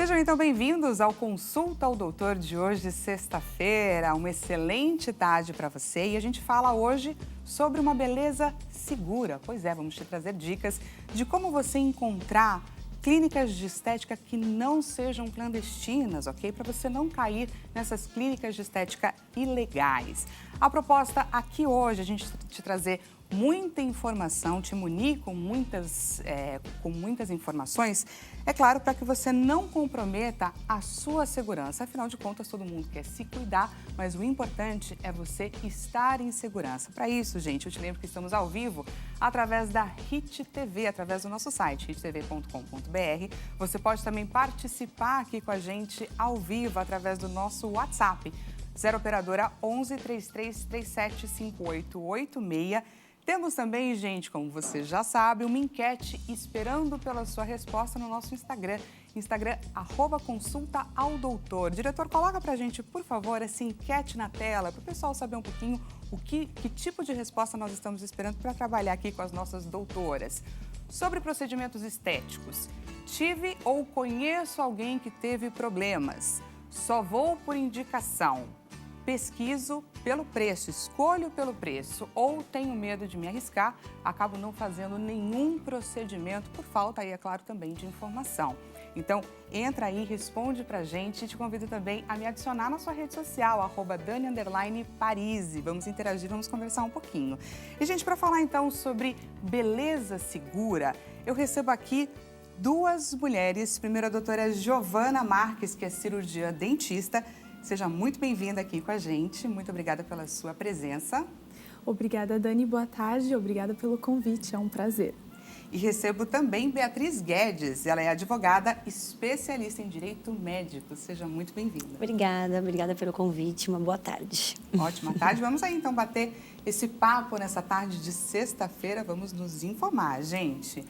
Sejam então bem-vindos ao Consulta ao Doutor de hoje, sexta-feira. Uma excelente tarde para você e a gente fala hoje sobre uma beleza segura. Pois é, vamos te trazer dicas de como você encontrar clínicas de estética que não sejam clandestinas, ok? Para você não cair nessas clínicas de estética ilegais. A proposta aqui hoje é a gente te trazer muita informação, te munir com muitas informações, é claro, para que você não comprometa a sua segurança. Afinal de contas, todo mundo quer se cuidar, mas o importante é você estar em segurança. Para isso, gente, eu te lembro que estamos ao vivo através da Hit TV, através do nosso site, hittv.com.br. Você pode também participar aqui com a gente ao vivo através do nosso WhatsApp, 0 operadora 11 33 37 5886. Temos também, gente, como você já sabe, uma enquete esperando pela sua resposta no nosso Instagram, @consultaaldoutor. Diretor, coloca pra gente, por favor, essa enquete na tela, para o pessoal saber um pouquinho que tipo de resposta nós estamos esperando para trabalhar aqui com as nossas doutoras. Sobre procedimentos estéticos, tive ou conheço alguém que teve problemas, só vou por indicação. Pesquiso pelo preço, escolho pelo preço ou tenho medo de me arriscar, acabo não fazendo nenhum procedimento por falta aí, é claro, também de informação. Então, entra aí, responde pra gente e te convido também a me adicionar na sua rede social, @Dani_Parisi. Vamos interagir, vamos conversar um pouquinho. E, gente, para falar então sobre beleza segura, eu recebo aqui duas mulheres. Primeiro, a doutora Giovana Marques, que é cirurgiã dentista. Seja muito bem-vinda aqui com a gente. Muito obrigada pela sua presença. Obrigada, Dani. Boa tarde. Obrigada pelo convite. É um prazer. E recebo também Beatriz Guedes. Ela é advogada especialista em direito médico. Seja muito bem-vinda. Obrigada pelo convite. Uma boa tarde. Ótima tarde. Vamos aí, então, bater esse papo nessa tarde de sexta-feira. Vamos nos informar, gente.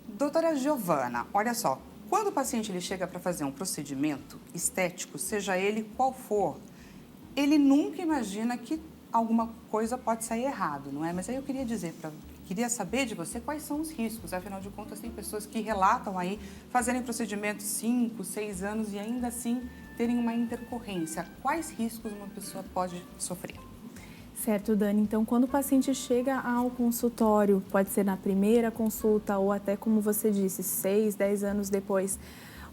Doutora Giovana, olha só. Quando o paciente ele chega para fazer um procedimento estético, seja ele qual for, ele nunca imagina que alguma coisa pode sair errado, não é? Mas aí eu queria saber de você quais são os riscos. Afinal de contas, tem pessoas que relatam aí fazerem procedimentos 5, 6 anos e ainda assim terem uma intercorrência. Quais riscos uma pessoa pode sofrer? Certo, Dani. Então, quando o paciente chega ao consultório, pode ser na primeira consulta ou até, como você disse, 6, 10 anos depois,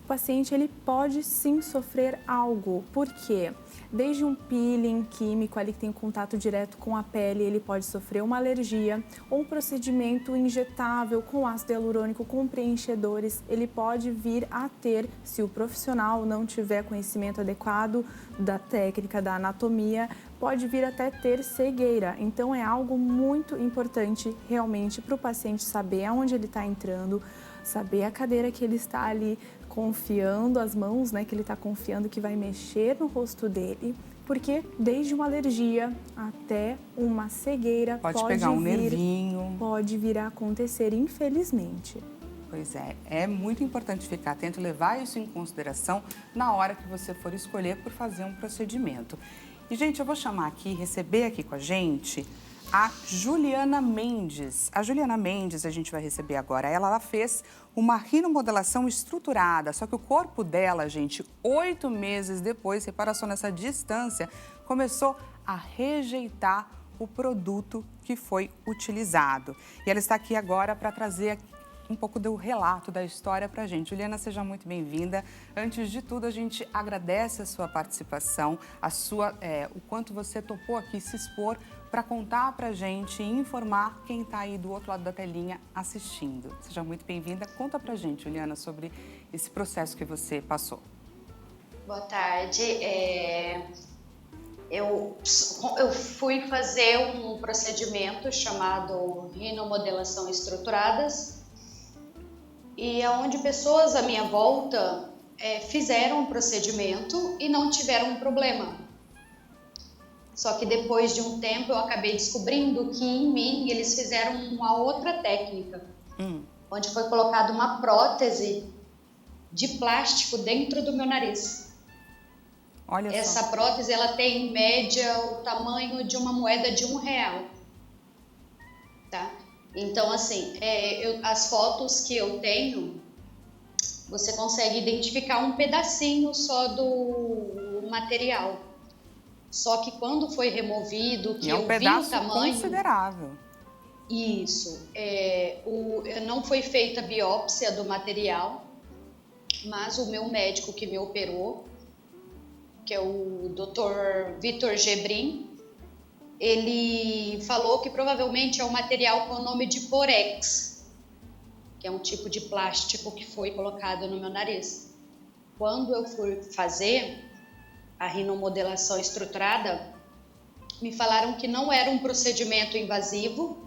o paciente ele pode sim sofrer algo. Por quê? Desde um peeling químico ali que tem contato direto com a pele, ele pode sofrer uma alergia ou um procedimento injetável com ácido hialurônico, com preenchedores, ele pode vir a ter, se o profissional não tiver conhecimento adequado da técnica, da anatomia, pode vir até ter cegueira. Então é algo muito importante realmente para o paciente saber aonde ele está entrando, saber a cadeira que ele está ali confiando, as mãos, né, que ele está confiando que vai mexer no rosto dele, porque desde uma alergia até uma cegueira pode pegar um nervinho, pode vir a acontecer, infelizmente. Pois é muito importante ficar atento, levar isso em consideração na hora que você for escolher por fazer um procedimento. E, gente, eu vou chamar aqui, receber aqui com a gente a Juliana Mendes. A Juliana Mendes a gente vai receber agora. Ela fez uma rinomodelação estruturada, só que o corpo dela, gente, 8 meses depois, repara só nessa distância, começou a rejeitar o produto que foi utilizado. E ela está aqui agora para trazer um pouco do relato da história para a gente. Juliana, seja muito bem-vinda. Antes de tudo, a gente agradece a sua participação, o quanto você topou aqui se expor para contar para a gente e informar quem está aí do outro lado da telinha assistindo. Seja muito bem-vinda. Conta para a gente, Juliana, sobre esse processo que você passou. Boa tarde. Eu fui fazer um procedimento chamado rinomodelação estruturadas, e onde pessoas à minha volta fizeram um procedimento e não tiveram um problema. Só que depois de um tempo eu acabei descobrindo que em mim eles fizeram uma outra técnica, onde foi colocada uma prótese de plástico dentro do meu nariz. Olha só. Essa prótese ela tem em média o tamanho de uma moeda de R$1, tá? Então, assim, as fotos que eu tenho você consegue identificar um pedacinho só do material. Só que quando foi removido, que E é um eu vi o pedaço tamanho... considerável. Isso. Não foi feita a biópsia do material, mas o meu médico que me operou, que é o Dr. Vitor Gebrim, ele falou que provavelmente é um material com o nome de Porex, que é um tipo de plástico que foi colocado no meu nariz. Quando eu fui fazer a rinomodelação estruturada, me falaram que não era um procedimento invasivo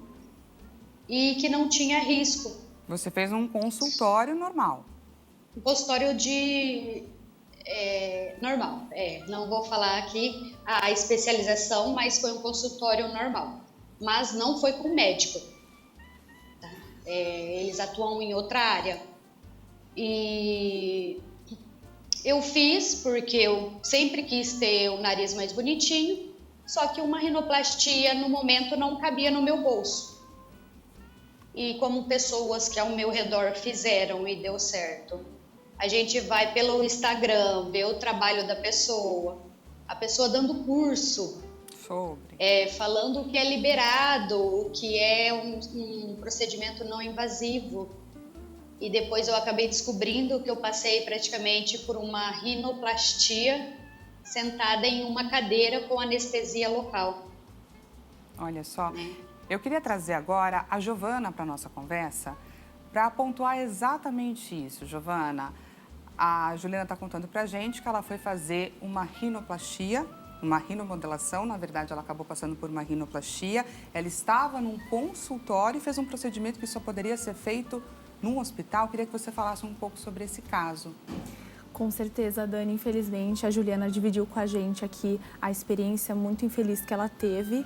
e que não tinha risco. Você fez um consultório normal. Um consultório normal. Não vou falar aqui a especialização, mas foi um consultório normal. Mas não foi com médico. Tá? Eles atuam em outra área. E eu fiz porque eu sempre quis ter o nariz mais bonitinho, só que uma rinoplastia no momento não cabia no meu bolso. E como pessoas que ao meu redor fizeram e deu certo, a gente vai pelo Instagram, vê o trabalho da pessoa, a pessoa dando curso, falando que é liberado, que é um procedimento não invasivo. E depois eu acabei descobrindo que eu passei praticamente por uma rinoplastia sentada em uma cadeira com anestesia local. Olha só, eu queria trazer agora a Giovana para a nossa conversa para pontuar exatamente isso. Giovana, a Juliana está contando para a gente que ela foi fazer uma rinoplastia, uma rinomodelação, na verdade ela acabou passando por uma rinoplastia. Ela estava num consultório e fez um procedimento que só poderia ser feito num hospital. Queria que você falasse um pouco sobre esse caso. Com certeza, Dani. Infelizmente, a Juliana dividiu com a gente aqui a experiência muito infeliz que ela teve.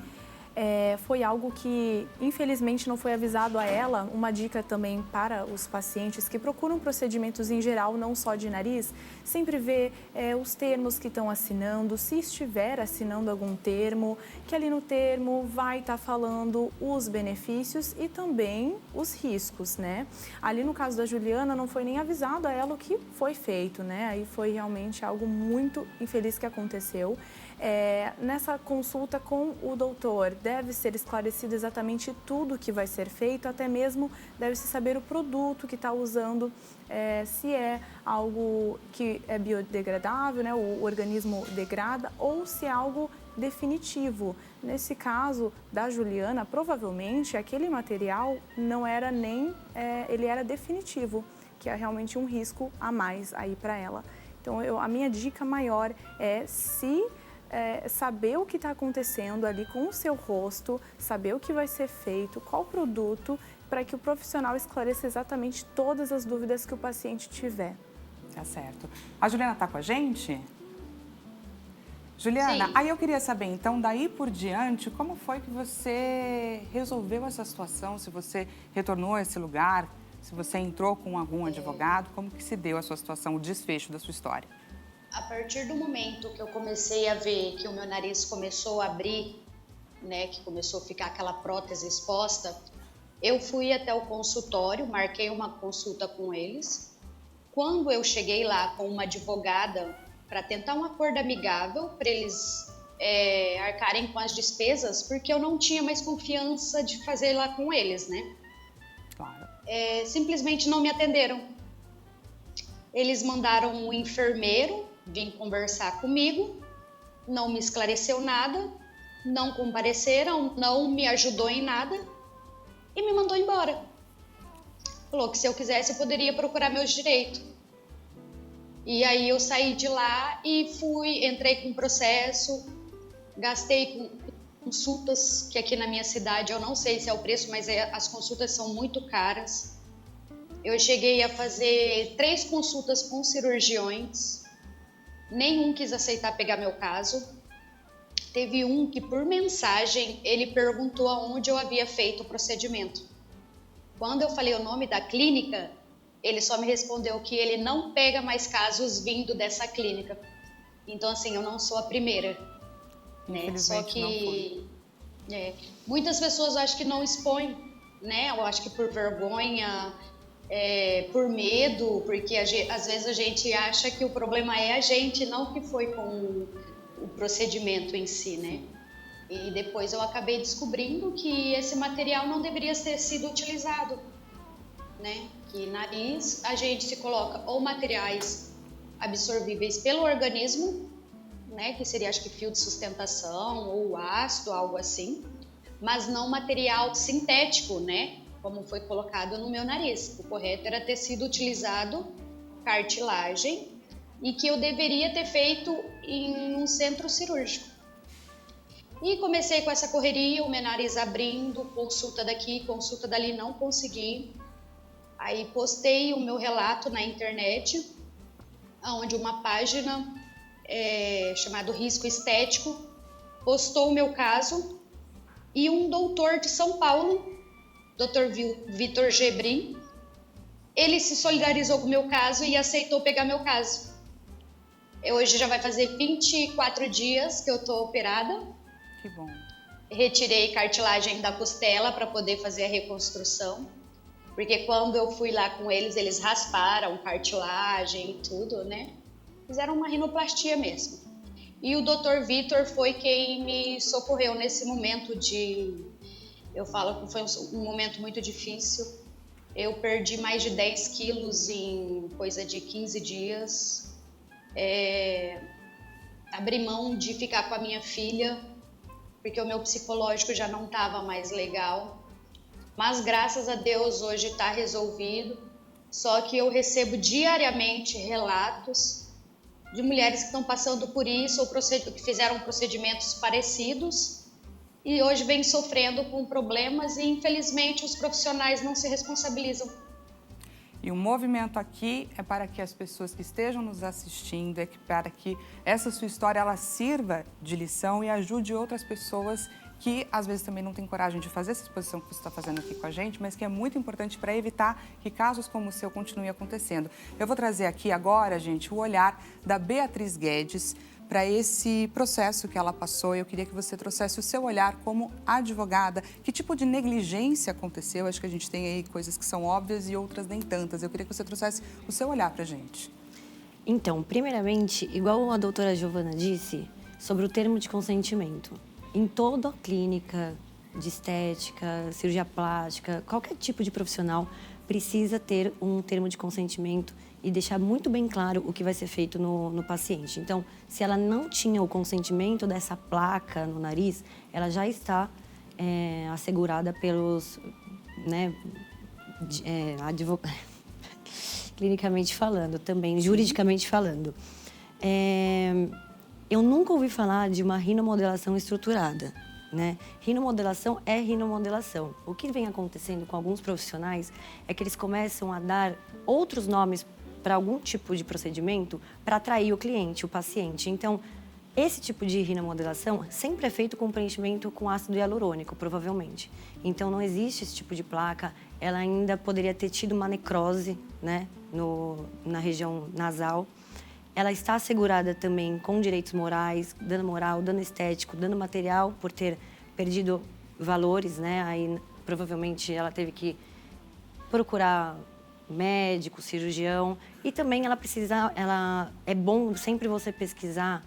Foi algo que, infelizmente, não foi avisado a ela. Uma dica também para os pacientes que procuram procedimentos em geral, não só de nariz, sempre ver os termos que estão assinando, se estiver assinando algum termo, que ali no termo vai estar falando os benefícios e também os riscos, né? Ali no caso da Juliana, não foi nem avisado a ela o que foi feito, né? Aí foi realmente algo muito infeliz que aconteceu. Nessa consulta com o doutor, deve ser esclarecido exatamente tudo que vai ser feito, até mesmo deve-se saber o produto que está usando, se é algo que é biodegradável, né, o organismo degrada, ou se é algo definitivo. Nesse caso da Juliana, provavelmente aquele material não era nem, ele era definitivo, que é realmente um risco a mais aí para ela. Então, a minha dica maior é saber o que está acontecendo ali com o seu rosto, saber o que vai ser feito, qual produto, para que o profissional esclareça exatamente todas as dúvidas que o paciente tiver. Tá certo. A Juliana está com a gente? Juliana, Sim. Aí eu queria saber, então, daí por diante, como foi que você resolveu essa situação? Se você retornou a esse lugar, se você entrou com algum advogado, como que se deu a sua situação, o desfecho da sua história? A partir do momento que eu comecei a ver que o meu nariz começou a abrir, né, que começou a ficar aquela prótese exposta, eu fui até o consultório, marquei uma consulta com eles. Quando eu cheguei lá com uma advogada para tentar um acordo amigável, para eles arcarem com as despesas, porque eu não tinha mais confiança de fazer lá com eles, né? Claro. Simplesmente não me atenderam. Eles mandaram um enfermeiro vir conversar comigo, não me esclareceu nada, não compareceram, não me ajudou em nada e me mandou embora. Falou que se eu quisesse eu poderia procurar meus direitos. E aí eu saí de lá e entrei com processo, gastei com consultas, que aqui na minha cidade eu não sei se é o preço, mas as consultas são muito caras. Eu cheguei a fazer 3 consultas com cirurgiões, nenhum quis aceitar pegar meu caso. Teve um que, por mensagem, ele perguntou aonde eu havia feito o procedimento. Quando eu falei o nome da clínica, ele só me respondeu que ele não pega mais casos vindo dessa clínica. Então, assim, eu não sou a primeira, né? Só que muitas pessoas acho que não expõem, né? Eu acho que por vergonha, por medo, porque às vezes a gente acha que o problema é a gente, não que foi com o procedimento em si, né? E depois eu acabei descobrindo que esse material não deveria ter sido utilizado, né? Que nariz a gente se coloca ou materiais absorvíveis pelo organismo, né? Que seria, acho que, fio de sustentação ou ácido, algo assim, mas não material sintético, né? Como foi colocado no meu nariz. O correto era ter sido utilizado cartilagem e que eu deveria ter feito em um centro cirúrgico. E comecei com essa correria, o meu nariz abrindo, consulta daqui, consulta dali, não consegui. Aí postei o meu relato na internet, onde uma página chamada Risco Estético postou o meu caso e um doutor de São Paulo, Dr. Vitor Gebrim, ele se solidarizou com o meu caso e aceitou pegar meu caso. Hoje já vai fazer 24 dias que eu tô operada. Que bom. Retirei cartilagem da costela para poder fazer a reconstrução, porque quando eu fui lá com eles, eles rasparam cartilagem e tudo, né? Fizeram uma rinoplastia mesmo. E o Dr. Vitor foi quem me socorreu nesse momento eu falo que foi um momento muito difícil. Eu perdi mais de 10 quilos em coisa de 15 dias. Abri mão de ficar com a minha filha, porque o meu psicológico já não estava mais legal. Mas graças a Deus hoje está resolvido. Só que eu recebo diariamente relatos de mulheres que estão passando por isso ou que fizeram procedimentos parecidos e hoje vêm sofrendo com problemas e infelizmente os profissionais não se responsabilizam. E o movimento aqui é para que as pessoas que estejam nos assistindo, para que essa sua história ela sirva de lição e ajude outras pessoas que às vezes também não têm coragem de fazer essa exposição que você está fazendo aqui com a gente, mas que é muito importante para evitar que casos como o seu continuem acontecendo. Eu vou trazer aqui agora, gente, o olhar da Beatriz Guedes para esse processo que ela passou. Eu queria que você trouxesse o seu olhar como advogada. Que tipo de negligência aconteceu? Acho que a gente tem aí coisas que são óbvias e outras nem tantas. Eu queria que você trouxesse o seu olhar para a gente. Então, primeiramente, igual a doutora Giovana disse, sobre o termo de consentimento. Em toda clínica de estética, cirurgia plástica, qualquer tipo de profissional precisa ter um termo de consentimento e deixar muito bem claro o que vai ser feito no paciente. Então, se ela não tinha o consentimento dessa placa no nariz, ela já está assegurada pelos, né, clinicamente falando também, juridicamente falando. Eu nunca ouvi falar de uma rinomodelação estruturada, né? Rinomodelação é rinomodelação. O que vem acontecendo com alguns profissionais é que eles começam a dar outros nomes para algum tipo de procedimento para atrair o cliente, o paciente. Então, esse tipo de rinomodelação sempre é feito com preenchimento com ácido hialurônico, provavelmente. Então, não existe esse tipo de placa. Ela ainda poderia ter tido uma necrose, né, na região nasal. Ela está assegurada também com direitos morais, dano moral, dano estético, dano material, por ter perdido valores, né? Aí, provavelmente, ela teve que procurar médico, cirurgião. E também é bom sempre você pesquisar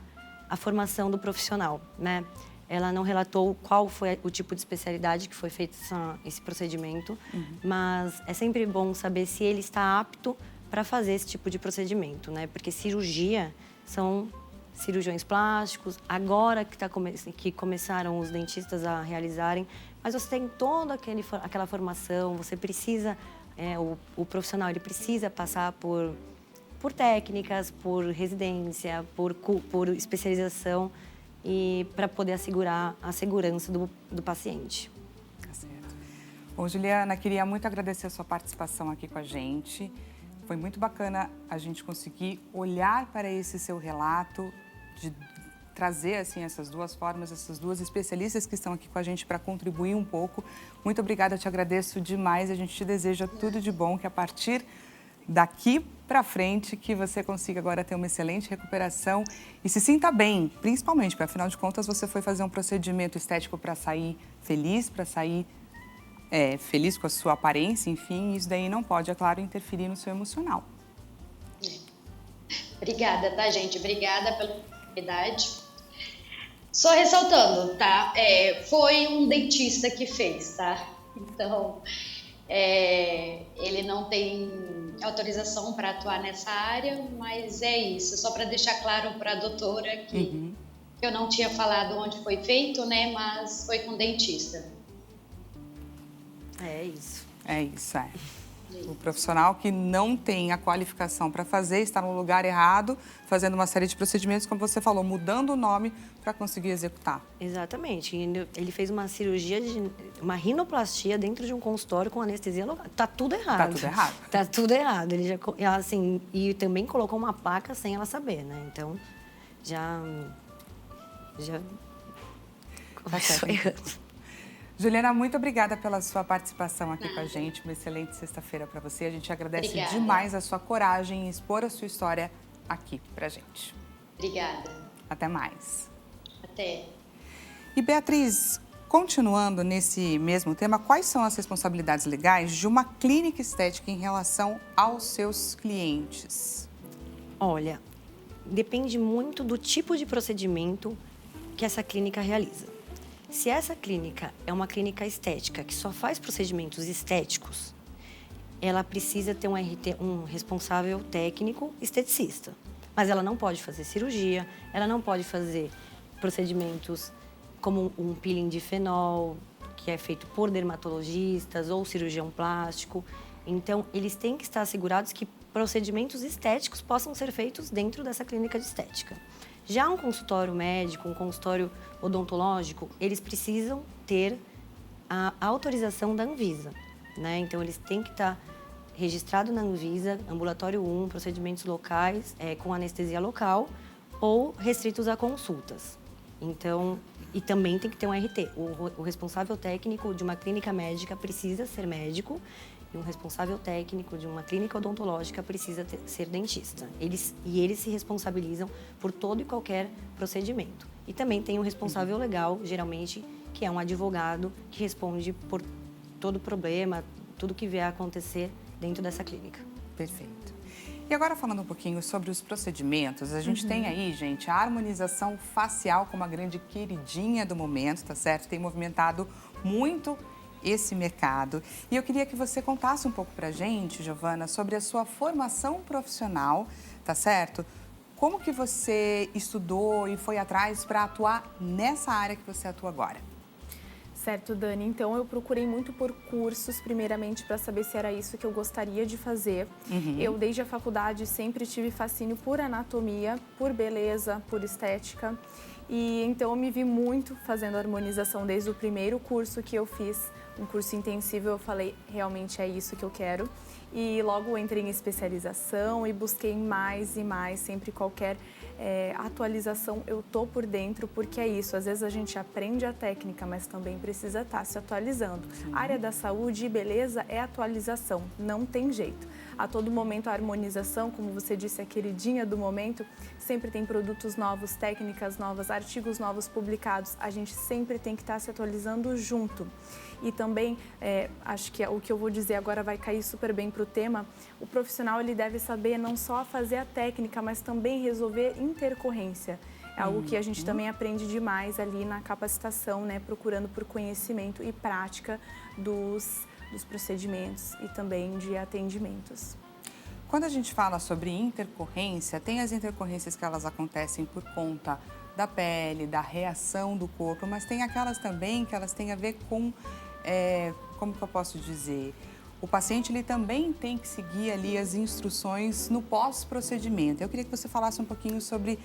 a formação do profissional, né? Ela não relatou qual foi o tipo de especialidade que foi feito esse procedimento, mas é sempre bom saber se ele está apto para fazer esse tipo de procedimento, né? Porque cirurgia são cirurgiões plásticos, agora que começaram os dentistas a realizarem, mas você tem toda aquela formação, você precisa, o profissional ele precisa passar por técnicas, por residência, por especialização e para poder assegurar a segurança do paciente. Tá certo. Bom, Juliana, queria muito agradecer a sua participação aqui com a gente. Foi muito bacana a gente conseguir olhar para esse seu relato, de trazer assim, essas duas formas, essas duas especialistas que estão aqui com a gente para contribuir um pouco. Muito obrigada, eu te agradeço demais. A gente te deseja tudo de bom, que a partir daqui para frente, que você consiga agora ter uma excelente recuperação e se sinta bem, principalmente, porque afinal de contas você foi fazer um procedimento estético para sair feliz, para sair feliz com a sua aparência, enfim, isso daí não pode, é claro, interferir no seu emocional. Obrigada, tá, gente? Obrigada pela oportunidade. Só ressaltando, tá? Foi um dentista que fez, tá? Então, ele não tem autorização para atuar nessa área, mas é isso. Só para deixar claro para a doutora que eu não tinha falado onde foi feito, né? Mas foi com dentista. É isso. É isso, é. O profissional que não tem a qualificação para fazer, está no lugar errado, fazendo uma série de procedimentos, como você falou, mudando o nome para conseguir executar. Exatamente. Ele fez uma cirurgia, uma rinoplastia dentro de um consultório com anestesia local. Tá tudo errado. Tá tudo errado. Tá tudo errado. Ele já, assim, e também colocou uma placa sem ela saber, né? Então, já começou errando. Juliana, muito obrigada pela sua participação aqui com a gente. Uma excelente sexta-feira para você. A gente agradece demais a sua coragem em expor a sua história aqui pra gente. Obrigada. Até mais. Até. E Beatriz, continuando nesse mesmo tema, quais são as responsabilidades legais de uma clínica estética em relação aos seus clientes? Olha, depende muito do tipo de procedimento que essa clínica realiza. Se essa clínica é uma clínica estética que só faz procedimentos estéticos, ela precisa ter um responsável técnico esteticista. Mas ela não pode fazer cirurgia, ela não pode fazer procedimentos como um peeling de fenol, que é feito por dermatologistas ou cirurgião plástico. Então, eles têm que estar assegurados que procedimentos estéticos possam ser feitos dentro dessa clínica de estética. Já um consultório médico, um consultório odontológico, eles precisam ter a autorização da Anvisa, né? Então, eles têm que estar registrados na Anvisa, ambulatório 1, procedimentos locais, com anestesia local ou restritos a consultas. Então, e também tem que ter um RT. O responsável técnico de uma clínica médica precisa ser médico e um responsável técnico de uma clínica odontológica precisa ser dentista. Eles se responsabilizam por todo e qualquer procedimento. E também tem um responsável legal, geralmente, que é um advogado que responde por todo problema, tudo que vier a acontecer dentro dessa clínica. Perfeito. E agora falando um pouquinho sobre os procedimentos, a gente tem aí, gente, a harmonização facial como a grande queridinha do momento, tá certo? Tem movimentado muito esse mercado. E eu queria que você contasse um pouco pra gente, Giovana, sobre a sua formação profissional, tá certo? Como que você estudou e foi atrás para atuar nessa área que você atua agora? Certo, Dani. Então, eu procurei muito por cursos, primeiramente, para saber se era isso que eu gostaria de fazer. Eu, desde a faculdade, sempre tive fascínio por anatomia, por beleza, por estética. E, então, eu me vi muito fazendo harmonização desde o primeiro curso que eu fiz, um curso intensivo. Eu falei, realmente é isso que eu quero. E logo entrei em especialização e busquei mais e mais, sempre qualquer atualização eu tô por dentro, porque é isso, às vezes a gente aprende a técnica, mas também precisa estar se atualizando. A área da saúde e beleza é atualização, não tem jeito. A todo momento a harmonização, como você disse, a queridinha do momento, sempre tem produtos novos, técnicas novas, artigos novos publicados, a gente sempre tem que estar se atualizando junto. E também, acho que o que eu vou dizer agora vai cair super bem para o tema, o profissional ele deve saber não só fazer a técnica, mas também resolver intercorrência. É algo que a gente também aprende demais ali na capacitação, né, procurando por conhecimento e prática dos procedimentos e também de atendimentos. Quando a gente fala sobre intercorrência, tem as intercorrências que elas acontecem por conta da pele, da reação do corpo, mas tem aquelas também que elas têm a ver com, como que eu posso dizer, o paciente ele também tem que seguir ali as instruções no pós-procedimento. Eu queria que você falasse um pouquinho sobre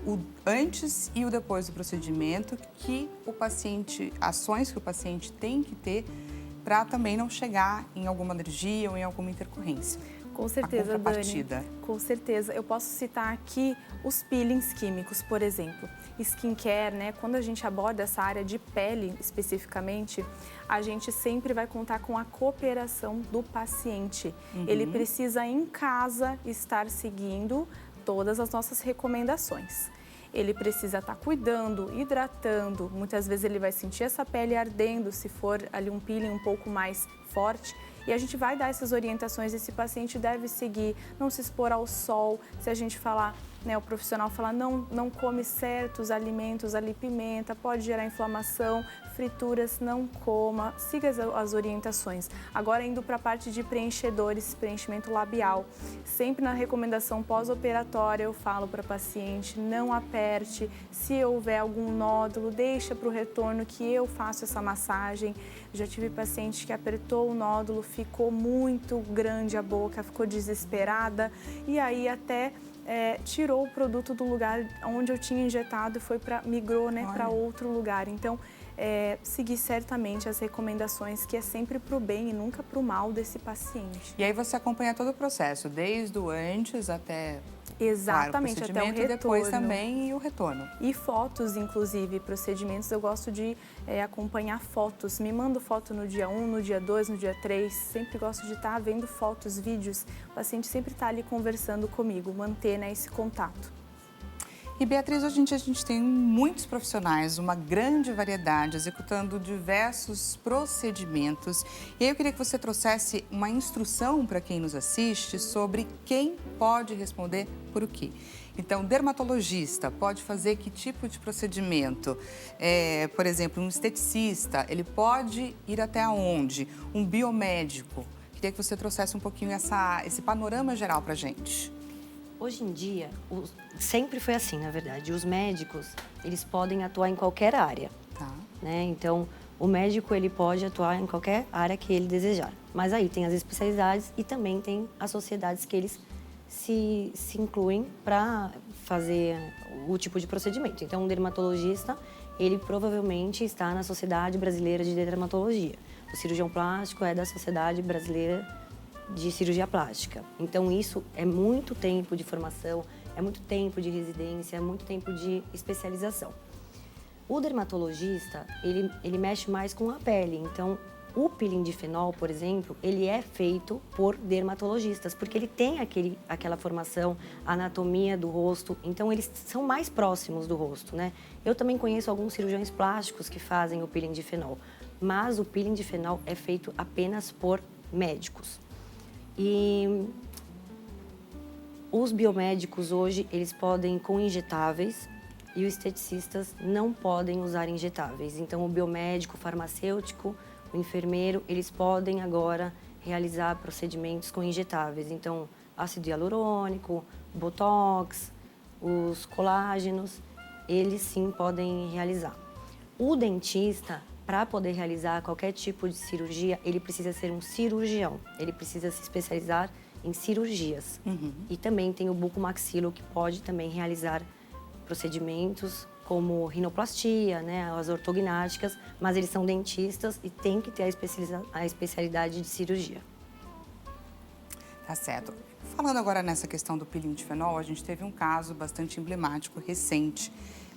o antes e o depois do procedimento, que o paciente, ações que o paciente tem que ter para também não chegar em alguma alergia ou em alguma intercorrência. Com certeza, Dani. Com certeza. Eu posso citar aqui os peelings químicos, por exemplo. Skincare, né? Quando a gente aborda essa área de pele especificamente, a gente sempre vai contar com a cooperação do paciente. Ele precisa, em casa, estar seguindo todas as nossas recomendações. ele precisa estar cuidando, hidratando. Muitas vezes ele vai sentir essa pele ardendo se for ali um peeling um pouco mais forte. E a gente vai dar essas orientações, esse paciente deve seguir, não se expor ao sol. Se a gente falar, né, o profissional falar, não come certos alimentos, ali pimenta, pode gerar inflamação, frituras, não coma, siga as orientações. Agora indo para a parte de preenchedores, preenchimento labial. Sempre na recomendação pós-operatória eu falo para o paciente, não aperte, se houver algum nódulo, deixa para o retorno que eu faço essa massagem. Já tive paciente que apertou o nódulo, ficou muito grande a boca, ficou desesperada e aí até tirou o produto do lugar onde eu tinha injetado e migrou, né, para outro lugar. Então, seguir certamente as recomendações, que é sempre para o bem e nunca para o mal desse paciente. E aí você acompanha todo o processo, desde o antes até... Exatamente, claro, até o retorno. Depois também e o retorno. E fotos, inclusive, procedimentos, eu gosto de acompanhar fotos. Me mando foto no dia 1, no dia 2, no dia 3. Sempre gosto de estar vendo fotos, vídeos. O paciente sempre está ali conversando comigo, manter, né, esse contato. E Beatriz, hoje em dia a gente tem muitos profissionais, uma grande variedade, executando diversos procedimentos. E aí eu queria que você trouxesse uma instrução para quem nos assiste sobre quem pode responder por o quê. Então, dermatologista pode fazer que tipo de procedimento? Por exemplo, um esteticista, ele pode ir até onde? Um biomédico. Queria que você trouxesse um pouquinho esse panorama geral para a gente. Hoje em dia, sempre foi assim, na verdade. Os médicos, eles podem atuar em qualquer área. Tá. Né? Então, o médico, ele pode atuar em qualquer área que ele desejar. Mas aí tem as especialidades e também tem as sociedades que eles se incluem para fazer o tipo de procedimento. Então, um dermatologista, ele provavelmente está na Sociedade Brasileira de Dermatologia. O cirurgião plástico é da Sociedade Brasileira de Cirurgia Plástica. Então, isso é muito tempo de formação, é muito tempo de residência, é muito tempo de especialização. O dermatologista, ele mexe mais com a pele. Então, o peeling de fenol, por exemplo, ele é feito por dermatologistas, porque ele tem aquela formação, a anatomia do rosto, então eles são mais próximos do rosto, né? Eu também conheço alguns cirurgiões plásticos que fazem o peeling de fenol, mas o peeling de fenol é feito apenas por médicos. E os biomédicos hoje, eles podem com injetáveis e os esteticistas não podem usar injetáveis. Então, o biomédico, o farmacêutico, o enfermeiro, eles podem agora realizar procedimentos com injetáveis. Então, ácido hialurônico, botox, os colágenos, eles sim podem realizar. O dentista, para poder realizar qualquer tipo de cirurgia, ele precisa ser um cirurgião. Ele precisa se especializar em cirurgias. E também tem o bucomaxilo, que pode também realizar procedimentos como rinoplastia, né, as ortognáticas, mas eles são dentistas e tem que ter a especialidade de cirurgia. Tá certo. Falando agora nessa questão do peeling de fenol, a gente teve um caso bastante emblemático, recente,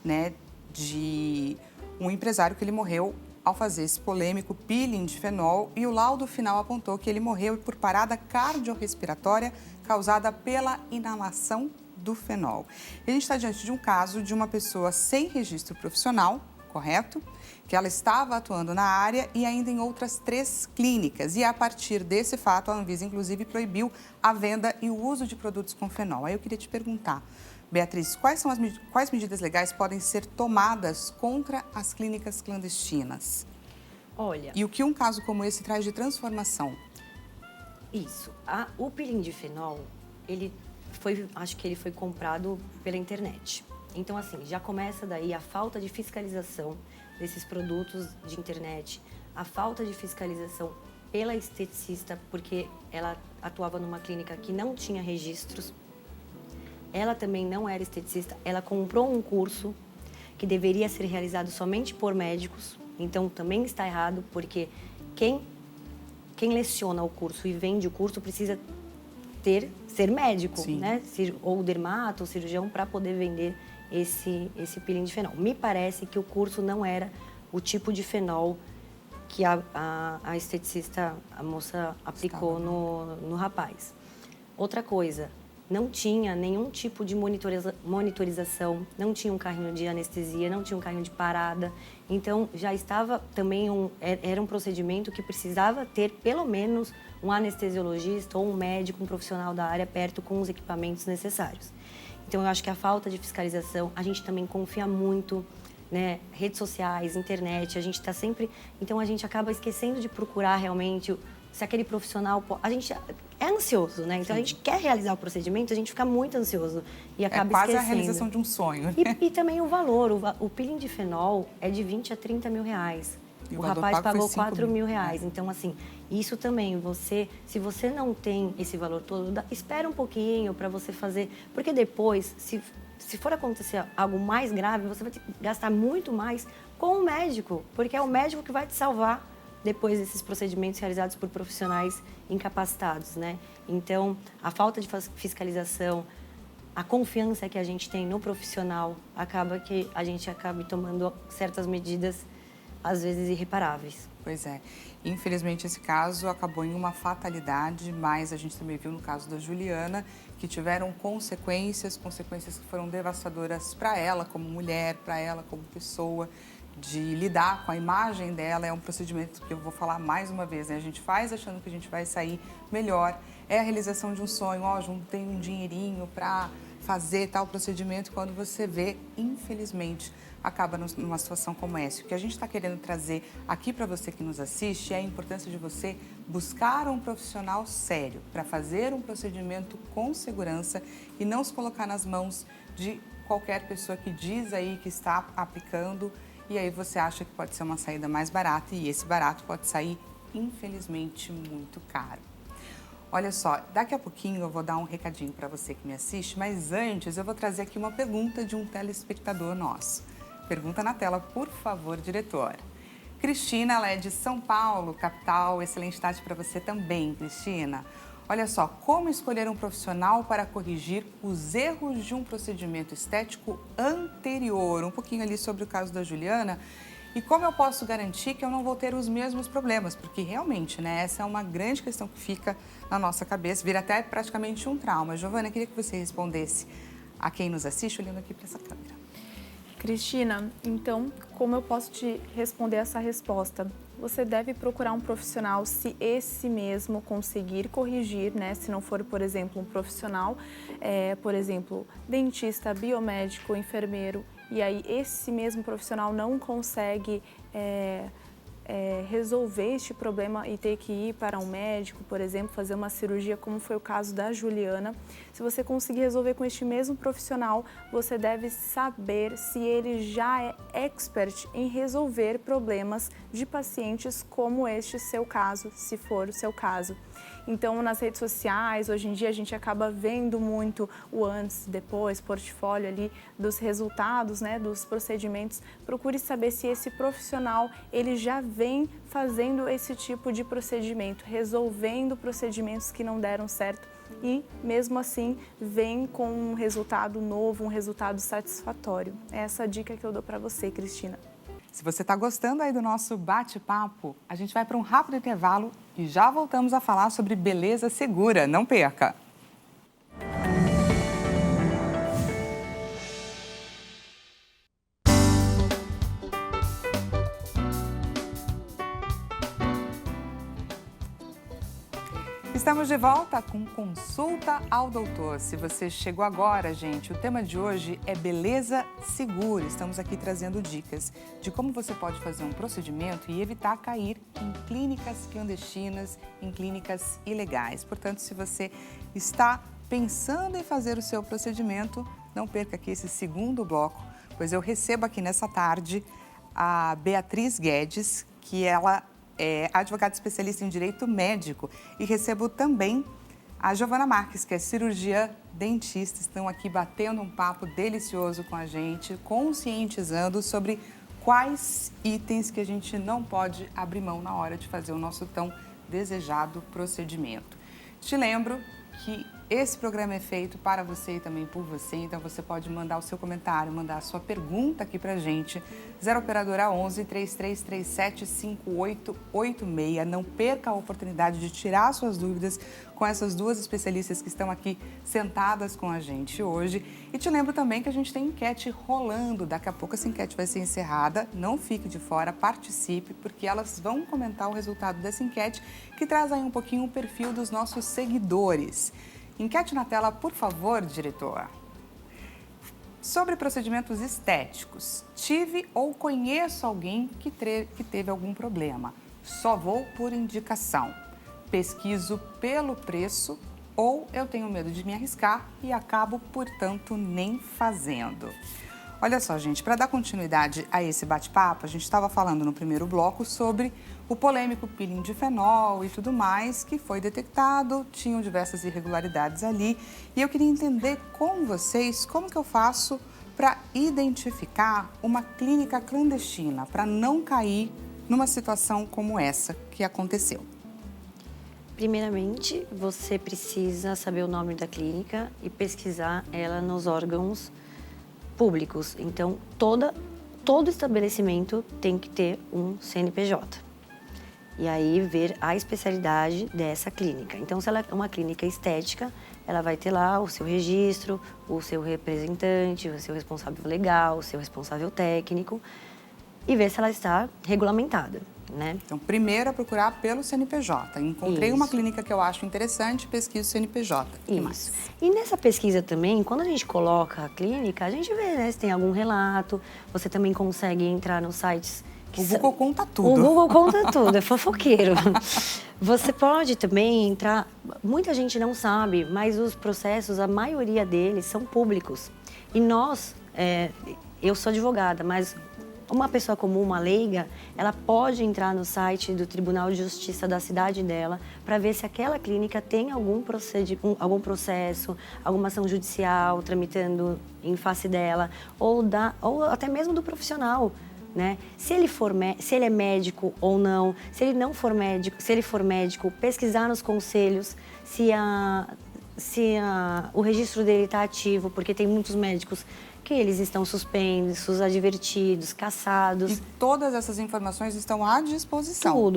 né, de um empresário que ele morreu ao fazer esse polêmico peeling de fenol e o laudo final apontou que ele morreu por parada cardiorrespiratória causada pela inalação do fenol. E a gente está diante de um caso de uma pessoa sem registro profissional, correto? Que ela estava atuando na área e ainda em outras 3 clínicas. E a partir desse fato, a Anvisa, inclusive, proibiu a venda e o uso de produtos com fenol. Aí eu queria te perguntar, Beatriz, quais medidas legais podem ser tomadas contra as clínicas clandestinas? Olha... E o que um caso como esse traz de transformação? Isso. O peeling de fenol, acho que ele foi comprado pela internet. Então, assim, já começa daí a falta de fiscalização desses produtos de internet, a falta de fiscalização pela esteticista, porque ela atuava numa clínica que não tinha registros. Ela também não era esteticista, ela comprou um curso que deveria ser realizado somente por médicos, então também está errado, porque quem leciona o curso e vende o curso precisa ser médico, Sim. Né? Ou dermato, ou cirurgião, para poder vender esse peeling de fenol. Me parece que o curso não era o tipo de fenol que a esteticista, a moça, aplicou no rapaz. Outra coisa, não tinha nenhum tipo de monitorização, não tinha um carrinho de anestesia, não tinha um carrinho de parada. Então, já estava também era um procedimento que precisava ter pelo menos um anestesiologista ou um médico, um profissional da área perto com os equipamentos necessários. Então, eu acho que a falta de fiscalização, a gente também confia muito, né? Redes sociais, internet, a gente está sempre... Então, a gente acaba esquecendo de procurar realmente se aquele profissional... A gente é ansioso, né? Então, a gente quer realizar o procedimento, a gente fica muito ansioso e acaba quase esquecendo. a realização de um sonho. Né? E também o valor. O peeling de fenol é de 20 a 30 mil reais. O rapaz pagou 4 mil reais. Então, assim, isso também, se você não tem esse valor todo, espera um pouquinho para você fazer. Porque depois, se for acontecer algo mais grave, você vai ter que gastar muito mais com o médico. Porque é o médico que vai te salvar depois desses procedimentos realizados por profissionais incapacitados, né? Então, a falta de fiscalização, a confiança que a gente tem no profissional, acaba que a gente acabe tomando certas medidas, às vezes, irreparáveis. Pois é. Infelizmente, esse caso acabou em uma fatalidade, mas a gente também viu no caso da Juliana, que tiveram consequências que foram devastadoras para ela como mulher, para ela como pessoa, de lidar com a imagem dela. É um procedimento que eu vou falar mais uma vez, né? A gente faz achando que a gente vai sair melhor. É a realização de um sonho, juntei um dinheirinho para fazer tal procedimento, quando você vê, infelizmente, acaba numa situação como essa. O que a gente está querendo trazer aqui para você que nos assiste é a importância de você buscar um profissional sério para fazer um procedimento com segurança e não se colocar nas mãos de qualquer pessoa que diz aí que está aplicando e aí você acha que pode ser uma saída mais barata e esse barato pode sair, infelizmente, muito caro. Olha só, daqui a pouquinho eu vou dar um recadinho para você que me assiste, mas antes eu vou trazer aqui uma pergunta de um telespectador nosso. Pergunta na tela, por favor, diretor. Cristina, ela é de São Paulo, capital. Excelente tarde para você também, Cristina. Olha só, como escolher um profissional para corrigir os erros de um procedimento estético anterior? Um pouquinho ali sobre o caso da Juliana. E como eu posso garantir que eu não vou ter os mesmos problemas? Porque realmente, né, essa é uma grande questão que fica na nossa cabeça, vira até praticamente um trauma. Giovana, eu queria que você respondesse a quem nos assiste, olhando aqui para essa câmera. Cristina, então, como eu posso te responder essa resposta? Você deve procurar um profissional se esse mesmo conseguir corrigir, né? Se não for, por exemplo, um profissional, por exemplo, dentista, biomédico, enfermeiro, e aí esse mesmo profissional não consegue resolver este problema e ter que ir para um médico, por exemplo, fazer uma cirurgia, como foi o caso da Juliana. Se você conseguir resolver com este mesmo profissional, você deve saber se ele já é expert em resolver problemas de pacientes como este seu caso, se for o seu caso. Então, nas redes sociais, hoje em dia, a gente acaba vendo muito o antes, depois, portfólio ali dos resultados, né, dos procedimentos. Procure saber se esse profissional, ele já vem fazendo esse tipo de procedimento, resolvendo procedimentos que não deram certo e, mesmo assim, vem com um resultado novo, um resultado satisfatório. É essa a dica que eu dou para você, Cristina. Se você está gostando aí do nosso bate-papo, a gente vai para um rápido intervalo e já voltamos a falar sobre beleza segura. Não perca! Estamos de volta com Consulta ao Doutor. Se você chegou agora, gente, o tema de hoje é beleza segura. Estamos aqui trazendo dicas de como você pode fazer um procedimento e evitar cair em clínicas clandestinas, em clínicas ilegais. Portanto, se você está pensando em fazer o seu procedimento, não perca aqui esse segundo bloco, pois eu recebo aqui nessa tarde a Beatriz Guedes, que ela é advogada especialista em direito médico, e recebo também a Giovana Marques, que é cirurgiã dentista. Estão aqui batendo um papo delicioso com a gente, conscientizando sobre quais itens que a gente não pode abrir mão na hora de fazer o nosso tão desejado procedimento. Te lembro que Esse programa é feito para você e também por você, então você pode mandar o seu comentário, mandar a sua pergunta aqui pra gente. 0 Operadora 11 3337 5886. Não perca a oportunidade de tirar suas dúvidas com essas duas especialistas que estão aqui sentadas com a gente hoje. E te lembro também que a gente tem enquete rolando. Daqui a pouco essa enquete vai ser encerrada. Não fique de fora, participe, porque elas vão comentar o resultado dessa enquete que traz aí um pouquinho o perfil dos nossos seguidores. Enquete na tela, por favor, diretor. Sobre procedimentos estéticos, tive ou conheço alguém que teve algum problema. Só vou por indicação. Pesquiso pelo preço ou eu tenho medo de me arriscar e acabo, portanto, nem fazendo. Olha só, gente, para dar continuidade a esse bate-papo, a gente estava falando no primeiro bloco sobre o polêmico peeling de fenol e tudo mais, que foi detectado, tinham diversas irregularidades ali. E eu queria entender com vocês como que eu faço para identificar uma clínica clandestina, para não cair numa situação como essa que aconteceu. Primeiramente, você precisa saber o nome da clínica e pesquisar ela nos órgãos públicos. Então, todo estabelecimento tem que ter um CNPJ. E aí, ver a especialidade dessa clínica. Então, se ela é uma clínica estética, ela vai ter lá o seu registro, o seu representante, o seu responsável legal, o seu responsável técnico e ver se ela está regulamentada, né? Então, primeiro é procurar pelo CNPJ. Encontrei uma clínica que eu acho interessante, pesquiso o CNPJ. Que mais? E nessa pesquisa também, quando a gente coloca a clínica, a gente vê, né, se tem algum relato. Você também consegue entrar nos sites. O Google conta tudo. O Google conta tudo, é fofoqueiro. Você pode também entrar... Muita gente não sabe, mas os processos, a maioria deles são públicos. E nós, eu sou advogada, mas uma pessoa comum, uma leiga, ela pode entrar no site do Tribunal de Justiça da cidade dela para ver se aquela clínica tem algum processo, alguma ação judicial tramitando em face dela, ou até mesmo do profissional. Né? Se ele é médico ou não, se ele não for médico, se ele for médico, pesquisar nos conselhos se o registro dele está ativo, porque tem muitos médicos que eles estão suspensos, advertidos, cassados. E todas essas informações estão à disposição.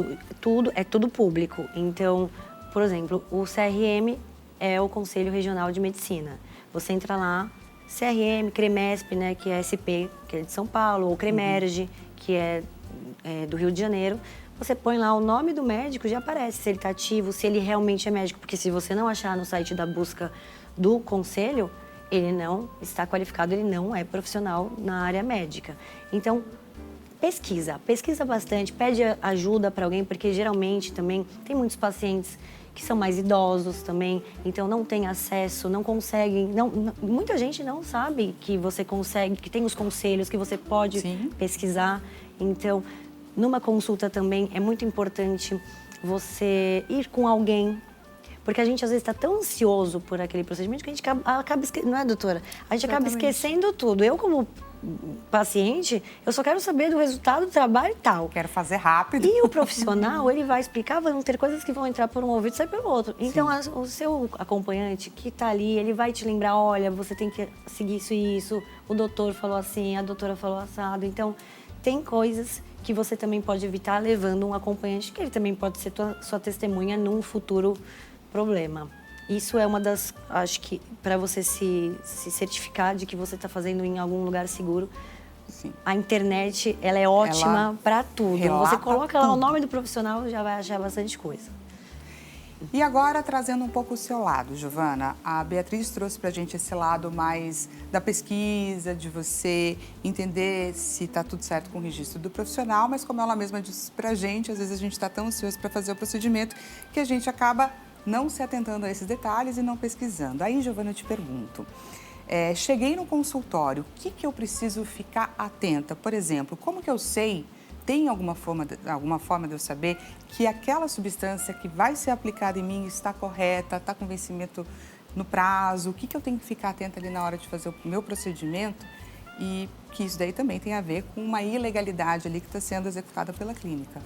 É tudo público. Então, por exemplo, o CRM é o Conselho Regional de Medicina. Você entra lá, CRM, CREMESP, né, que é SP, que é de São Paulo, ou CREMERGE, que é do Rio de Janeiro. Você põe lá o nome do médico, já aparece se ele está ativo, se ele realmente é médico. Porque se você não achar no site da busca do conselho, ele não está qualificado, ele não é profissional na área médica. Então, pesquisa bastante, pede ajuda para alguém, porque geralmente também tem muitos pacientes que são mais idosos também, então não tem acesso, não conseguem, muita gente não sabe que você consegue, que tem os conselhos, que você pode pesquisar. Então, numa consulta também é muito importante você ir com alguém, porque a gente às vezes está tão ansioso por aquele procedimento que a gente acaba esquecendo, não é, doutora? A gente acaba esquecendo tudo. Eu, como paciente, eu só quero saber do resultado do trabalho e tal. Quero fazer rápido. E o profissional, ele vai explicar, vão ter coisas que vão entrar por um ouvido e sair pelo outro. Então, o seu acompanhante que está ali, ele vai te lembrar, olha, você tem que seguir isso e isso, o doutor falou assim, a doutora falou assado. Então, tem coisas que você também pode evitar levando um acompanhante, que ele também pode ser sua testemunha num futuro problema. Isso é uma das, acho que, para você se certificar de que você está fazendo em algum lugar seguro. Sim. A internet, ela é ótima para tudo. Você coloca lá o nome do profissional, já vai achar bastante coisa. E agora, trazendo um pouco o seu lado, Giovana, a Beatriz trouxe para a gente esse lado mais da pesquisa, de você entender se está tudo certo com o registro do profissional, mas como ela mesma disse para a gente, às vezes a gente está tão ansioso para fazer o procedimento que a gente acaba não se atentando a esses detalhes e não pesquisando. Aí, Giovana, eu te pergunto, cheguei no consultório, o que eu preciso ficar atenta? Por exemplo, como que eu sei, tem alguma forma de eu saber que aquela substância que vai ser aplicada em mim está correta, está com vencimento no prazo? O que eu tenho que ficar atenta ali na hora de fazer o meu procedimento? E que isso daí também tem a ver com uma ilegalidade ali que está sendo executada pela clínica.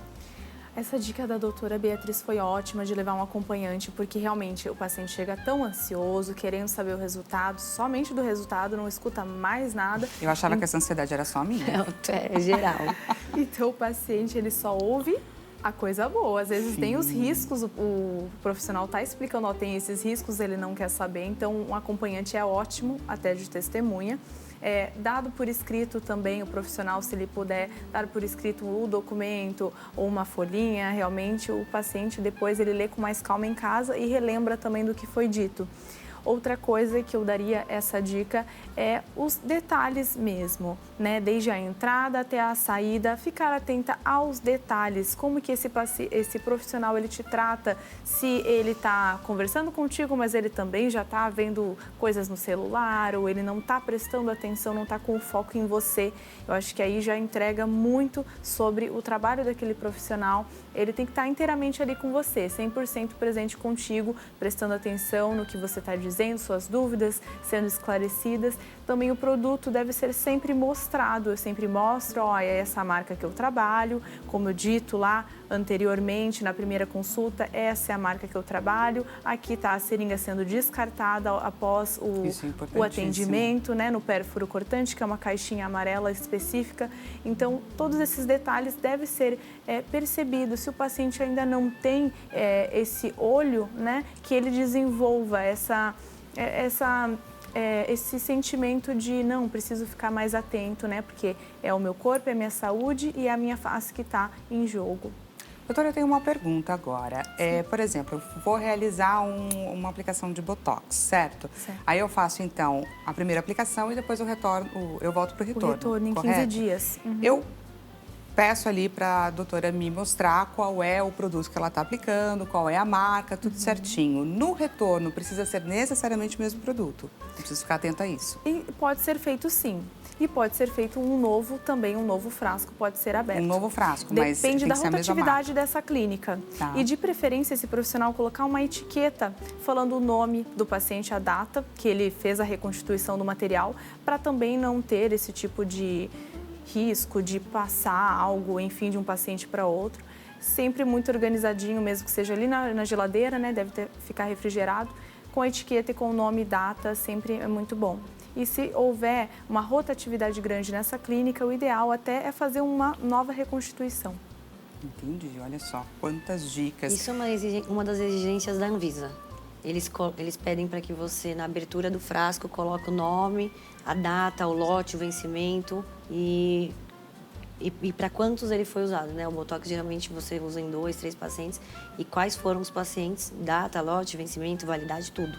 Essa dica da doutora Beatriz foi ótima de levar um acompanhante, porque realmente o paciente chega tão ansioso, querendo saber o resultado, somente do resultado, não escuta mais nada. Eu achava que essa ansiedade era só minha. É geral. Então o paciente, ele só ouve a coisa boa. Às vezes tem os riscos, o profissional está explicando, ó, tem esses riscos, ele não quer saber. Então um acompanhante é ótimo, até de testemunha. Dado por escrito também, o profissional, se ele puder dar por escrito o documento ou uma folhinha, realmente o paciente depois ele lê com mais calma em casa e relembra também do que foi dito. Outra coisa que eu daria essa dica é os detalhes mesmo, né? Desde a entrada até a saída, ficar atenta aos detalhes, como que esse profissional ele te trata, se ele está conversando contigo, mas ele também já está vendo coisas no celular, ou ele não está prestando atenção, não está com foco em você. Eu acho que aí já entrega muito sobre o trabalho daquele profissional. Ele tem que estar inteiramente ali com você, 100% presente contigo, prestando atenção no que você está dizendo, suas dúvidas sendo esclarecidas. Também o produto deve ser sempre mostrado. Eu sempre mostro, ó, é essa marca que eu trabalho, como eu dito lá anteriormente, na primeira consulta, essa é a marca que eu trabalho. Aqui está a seringa sendo descartada após o atendimento, né, no pérfuro cortante, que é uma caixinha amarela específica. Então, todos esses detalhes devem ser percebidos. Se o paciente ainda não tem esse olho, né, que ele desenvolva esse sentimento de não, preciso ficar mais atento, né? Porque é o meu corpo, é a minha saúde e é a minha face que está em jogo. Doutora, eu tenho uma pergunta agora. Por exemplo, eu vou realizar uma aplicação de Botox, certo? Aí eu faço, então, a primeira aplicação e depois eu volto para o retorno. O retorno em correto? 15 dias. Uhum. Eu peço ali para a doutora me mostrar qual é o produto que ela está aplicando, qual é a marca, tudo certinho. No retorno, precisa ser necessariamente o mesmo produto. Eu preciso ficar atenta a isso. E pode ser feito sim. E pode ser feito um novo frasco, pode ser aberto. Um novo frasco, mas depende tem da que ser a mesma rotatividade marca. dessa clínica. Tá. E de preferência, esse profissional colocar uma etiqueta falando o nome do paciente, a data que ele fez a reconstituição do material, para também não ter esse tipo de risco de passar algo, enfim, de um paciente para outro. Sempre muito organizadinho, mesmo que seja ali na geladeira, né? Deve ficar refrigerado. Com a etiqueta e com o nome e data, sempre é muito bom. E se houver uma rotatividade grande nessa clínica, o ideal até é fazer uma nova reconstituição. Entendi, olha só, quantas dicas. Isso é uma das exigências da Anvisa. Eles pedem para que você, na abertura do frasco, coloque o nome, a data, o lote, o vencimento e para quantos ele foi usado, né? O Botox geralmente você usa em 2, 3 pacientes. E quais foram os pacientes, data, lote, vencimento, validade, tudo.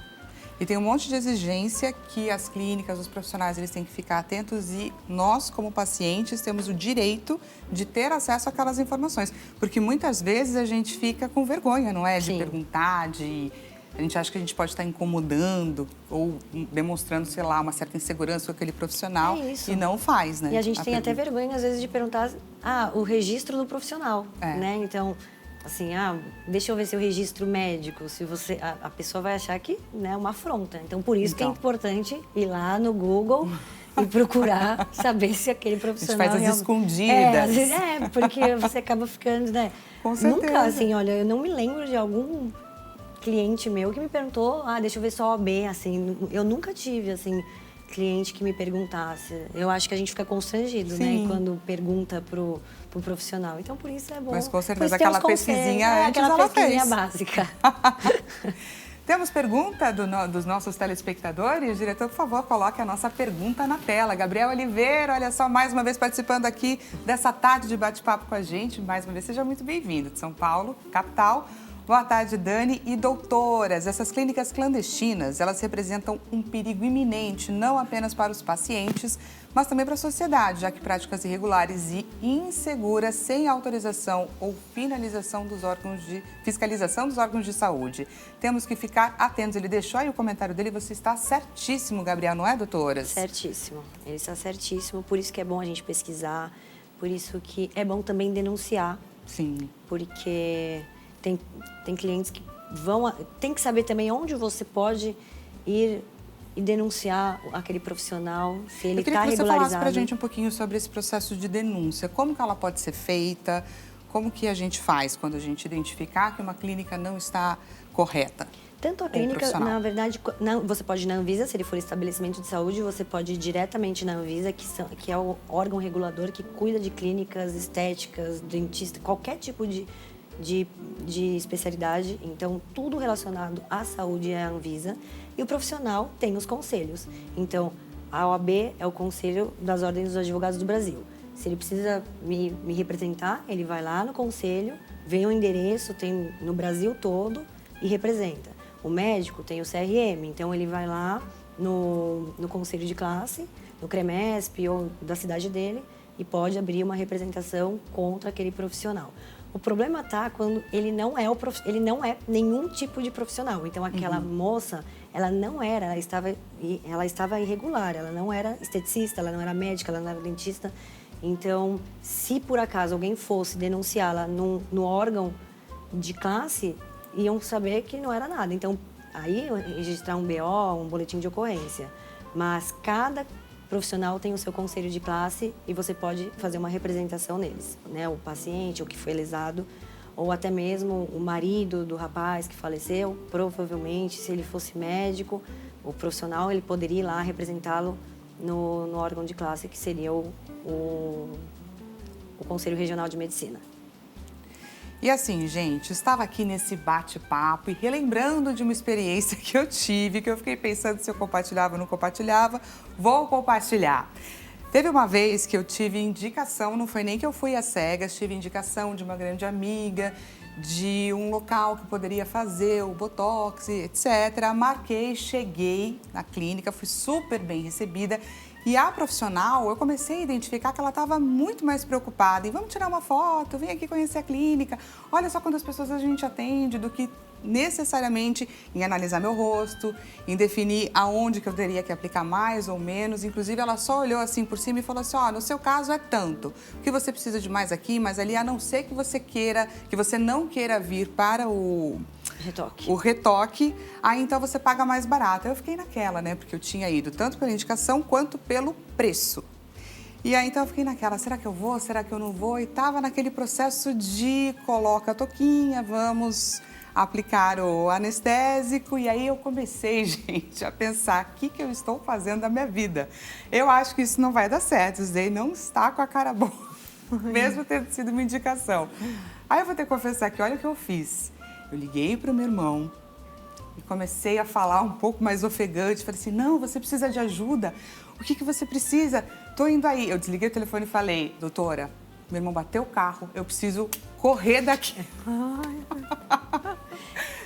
E tem um monte de exigência que as clínicas, os profissionais, eles têm que ficar atentos e nós, como pacientes, temos o direito de ter acesso àquelas informações. Porque muitas vezes a gente fica com vergonha, não é? De Sim. perguntar, a gente acha que a gente pode estar incomodando ou demonstrando, sei lá, uma certa insegurança com aquele profissional. É isso. E não faz, né? E a gente tem até vergonha, às vezes, de perguntar o registro do profissional, né? Então, assim, deixa eu ver seu registro médico. Se você, a pessoa vai achar que é uma afronta. Então, por isso que é importante ir lá no Google e procurar saber se aquele profissional... A gente faz as escondidas. Às vezes porque você acaba ficando, né? Com certeza. Nunca, assim, olha, eu não me lembro de algum cliente meu que me perguntou, deixa eu ver só OAB, assim, eu nunca tive, assim, cliente que me perguntasse. Eu acho que a gente fica constrangido, né, quando pergunta pro profissional. Então, por isso é bom. Mas com certeza aquela pesquisinha antes aquela ela pesquisinha fez. básica. Temos pergunta dos nossos telespectadores? Diretor, por favor, coloque a nossa pergunta na tela. Gabriel Oliveira, olha só, mais uma vez participando aqui dessa tarde de bate-papo com a gente. Mais uma vez, seja muito bem-vindo. De São Paulo, capital. Boa tarde, Dani e doutoras. Essas clínicas clandestinas, elas representam um perigo iminente, não apenas para os pacientes, mas também para a sociedade, já que práticas irregulares e inseguras, sem autorização ou fiscalização dos órgãos de saúde. Temos que ficar atentos. Ele deixou aí o comentário dele, você está certíssimo, Gabriel, não é, doutoras? Certíssimo, ele está certíssimo, por isso que é bom a gente pesquisar, por isso que é bom também denunciar. Sim. Porque tem clientes que tem que saber também onde você pode ir e denunciar aquele profissional, se ele está regularizado. Eu queria que você falasse para a gente um pouquinho sobre esse processo de denúncia. Como que ela pode ser feita? como que a gente faz quando a gente identificar que uma clínica não está correta? Tanto a clínica, na verdade, você pode ir na Anvisa, se ele for estabelecimento de saúde, você pode ir diretamente na Anvisa, que é o órgão regulador que cuida de clínicas, estéticas, dentista, qualquer tipo de especialidade. Então, tudo relacionado à saúde é a Anvisa. E o profissional tem os conselhos. Então, a OAB é o Conselho das Ordens dos Advogados do Brasil. Se ele precisa me representar, ele vai lá no conselho, vê o endereço, tem no Brasil todo e representa. O médico tem o CRM, então ele vai lá no conselho de classe, no CREMESP ou da cidade dele e pode abrir uma representação contra aquele profissional. O problema está quando ele não é nenhum tipo de profissional. Então aquela moça, ela não era, ela estava irregular, ela não era esteticista, ela não era médica, ela não era dentista. Então, se por acaso alguém fosse denunciá-la no órgão de classe, iam saber que não era nada. Então, aí registrar um BO, um boletim de ocorrência. Mas cada profissional tem o seu conselho de classe e você pode fazer uma representação neles, né? O paciente, o que foi lesado, ou até mesmo o marido do rapaz que faleceu, provavelmente, se ele fosse médico, o profissional, ele poderia ir lá representá-lo no órgão de classe, que seria o Conselho Regional de Medicina. E assim, gente, eu estava aqui nesse bate-papo e relembrando de uma experiência que eu tive, que eu fiquei pensando se eu compartilhava ou não compartilhava, vou compartilhar. Teve uma vez que eu tive indicação, não foi nem que eu fui às cegas, tive indicação de uma grande amiga, de um local que poderia fazer o botox, etc. Marquei, cheguei na clínica, fui super bem recebida. E a profissional, eu comecei a identificar que ela estava muito mais preocupada em vamos tirar uma foto, vem aqui conhecer a clínica, olha só quantas pessoas a gente atende, do que necessariamente em analisar meu rosto, em definir aonde que eu teria que aplicar mais ou menos. Inclusive, ela só olhou assim por cima e falou assim, ó, no seu caso é tanto, o que você precisa de mais aqui, mas ali, a não ser que você não queira vir para o retoque, aí então você paga mais barato. Eu fiquei naquela, né, porque eu tinha ido tanto pela indicação quanto pelo preço. E aí então eu fiquei naquela, será que eu vou, será que eu não vou? E tava naquele processo de coloca a touquinha, vamos aplicar o anestésico. E aí eu comecei, gente, a pensar o que eu estou fazendo da minha vida. Eu acho que isso não vai dar certo, isso daí não está com a cara boa, mesmo tendo sido uma indicação. Aí eu vou ter que confessar que olha o que eu fiz. Eu liguei para o meu irmão e comecei a falar um pouco mais ofegante. Falei assim, não, você precisa de ajuda. O que você precisa? Tô indo aí. Eu desliguei o telefone e falei, doutora, meu irmão bateu o carro, eu preciso correr daqui.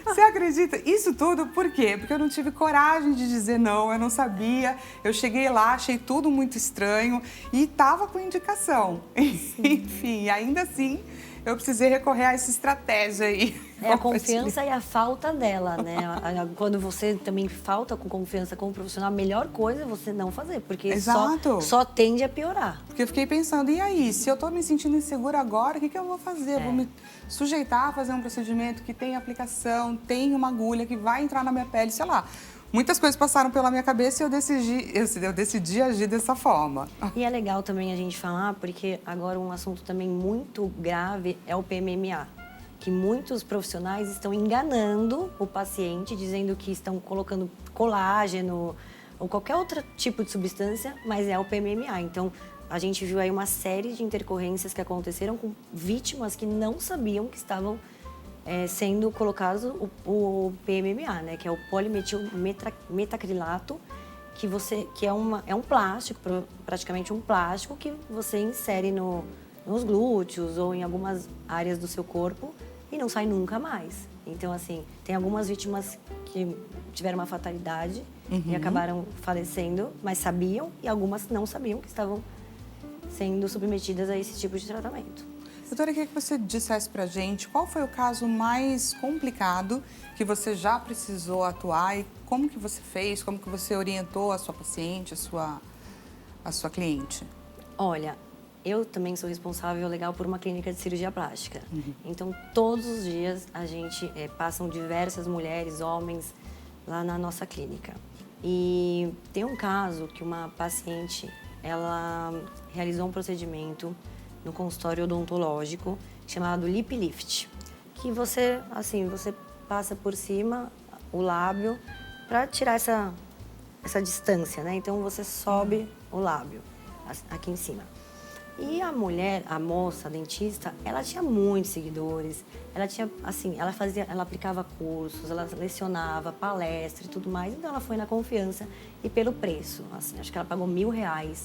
Você acredita? Isso tudo por quê? Porque eu não tive coragem de dizer não, eu não sabia. Eu cheguei lá, achei tudo muito estranho e estava com indicação. Enfim, ainda assim, eu precisei recorrer a essa estratégia aí. É a confiança e a falta dela, né? Quando você também falta com confiança com o profissional, a melhor coisa é você não fazer, porque só tende a piorar. Porque eu fiquei pensando, e aí, se eu tô me sentindo insegura agora, o que eu vou fazer? Eu vou me sujeitar a fazer um procedimento que tem aplicação, tem uma agulha que vai entrar na minha pele, sei lá. Muitas coisas passaram pela minha cabeça e eu decidi agir dessa forma. E é legal também a gente falar, porque agora um assunto também muito grave é o PMMA. Que muitos profissionais estão enganando o paciente, dizendo que estão colocando colágeno ou qualquer outro tipo de substância, mas é o PMMA. Então, a gente viu aí uma série de intercorrências que aconteceram com vítimas que não sabiam que estavam sendo colocados o PMMA, né? Que é o polimetilmetacrilato, que é um plástico, praticamente um plástico que você insere nos glúteos ou em algumas áreas do seu corpo e não sai nunca mais. Então, assim, tem algumas vítimas que tiveram uma fatalidade e acabaram falecendo, mas sabiam, e algumas não sabiam que estavam sendo submetidas a esse tipo de tratamento. Doutora, eu queria que você dissesse pra gente qual foi o caso mais complicado que você já precisou atuar e como que você fez, como que você orientou a sua paciente, a sua cliente? Olha, eu também sou responsável legal por uma clínica de cirurgia plástica. Então, todos os dias a gente passam diversas mulheres, homens lá na nossa clínica. E tem um caso que uma paciente, ela realizou um procedimento no consultório odontológico chamado lip lift, que você, assim, você passa por cima o lábio para tirar essa distância, né? Então você sobe o lábio aqui em cima. E a mulher, a moça, a dentista, ela tinha muitos seguidores. Ela tinha, assim, ela aplicava cursos, ela lecionava, palestra e tudo mais. Então ela foi na confiança e pelo preço. Assim, acho que ela pagou R$1.000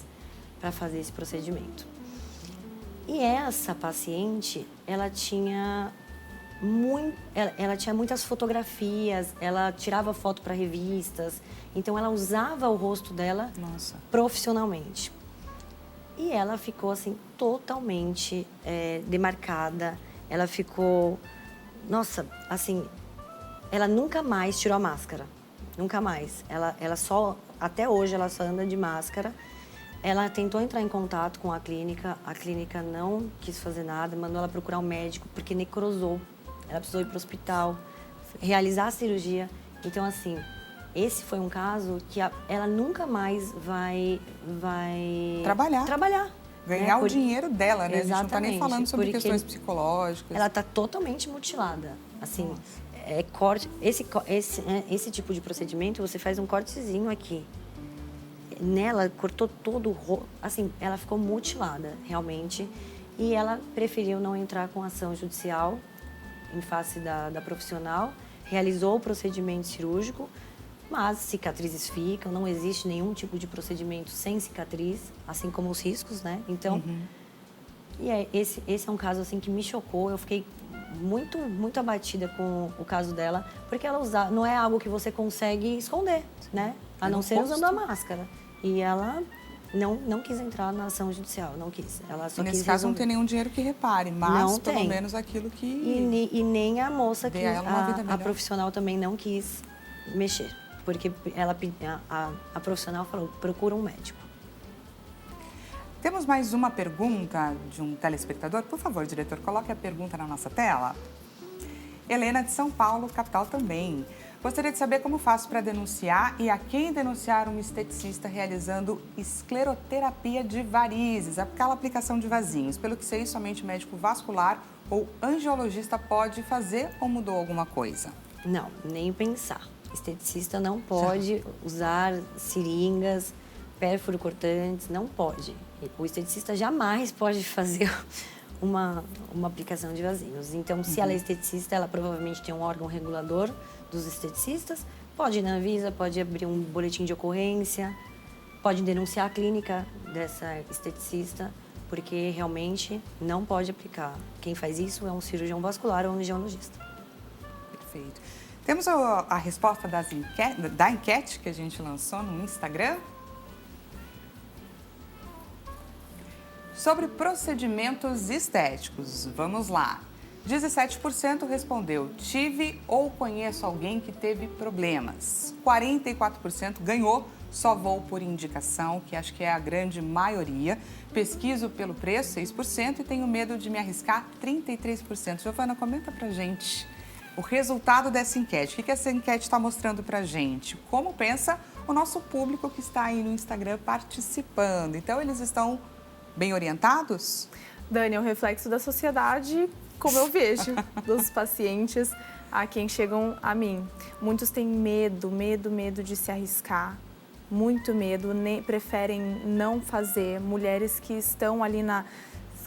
para fazer esse procedimento. E essa paciente, ela tinha muitas fotografias, ela tirava foto para revistas. Então ela usava o rosto dela profissionalmente. E ela ficou, assim, totalmente demarcada. Ela ficou... Nossa, assim... Ela nunca mais tirou a máscara. Nunca mais. Ela só... Até hoje, ela só anda de máscara. Ela tentou entrar em contato com a clínica não quis fazer nada, mandou ela procurar um médico, porque necrosou. Ela precisou ir para o hospital, realizar a cirurgia. Então, assim... Esse foi um caso que ela nunca mais vai trabalhar. Ganhar o dinheiro dela, né? Exatamente, a gente não está nem falando sobre questões psicológicas. Ela está totalmente mutilada. Assim, corte. Esse tipo de procedimento, você faz um cortezinho aqui. Nela, cortou todo o rosto. Assim, ela ficou mutilada, realmente. E ela preferiu não entrar com ação judicial em face da profissional. Realizou o procedimento cirúrgico. Mas cicatrizes ficam, não existe nenhum tipo de procedimento sem cicatriz, assim como os riscos, né? Então, esse é um caso assim que me chocou. Eu fiquei muito abatida com o caso dela, porque ela não é algo que você consegue esconder, né? A não ser usando a máscara. E ela não quis entrar na ação judicial, não quis. Ela só nesse caso não tem nenhum dinheiro que repare, mas não pelo tem. Menos aquilo que... E nem a moça que a profissional também não quis mexer. Porque a profissional falou, procura um médico. Temos mais uma pergunta de um telespectador. Por favor, diretor, coloque a pergunta na nossa tela. Helena de São Paulo, capital também. Gostaria de saber como faço para denunciar e a quem denunciar um esteticista realizando escleroterapia de varizes, aquela aplicação de vasinhos. Pelo que sei, somente médico vascular ou angiologista pode fazer ou mudou alguma coisa? Não, nem pensar. Esteticista não pode usar seringas, pérfuro cortantes, não pode. O esteticista jamais pode fazer uma aplicação de vasinhos. Então, se ela é esteticista, ela provavelmente tem um órgão regulador dos esteticistas, pode ir na Anvisa, pode abrir um boletim de ocorrência, pode denunciar a clínica dessa esteticista, porque realmente não pode aplicar. Quem faz isso é um cirurgião vascular ou um angiologista. Perfeito. Temos a resposta da enquete que a gente lançou no Instagram. Sobre procedimentos estéticos, vamos lá. 17% respondeu, tive ou conheço alguém que teve problemas. 44% ganhou, só vou por indicação, que acho que é a grande maioria. Pesquiso pelo preço, 6%, e tenho medo de me arriscar, 33%. Giovana, comenta pra gente o resultado dessa enquete. O que essa enquete está mostrando pra gente? Como pensa o nosso público que está aí no Instagram participando? Então, eles estão bem orientados? Dani, é o reflexo da sociedade, como eu vejo, dos pacientes a quem chegam a mim. Muitos têm medo de se arriscar, muito medo, preferem não fazer. Mulheres que estão ali na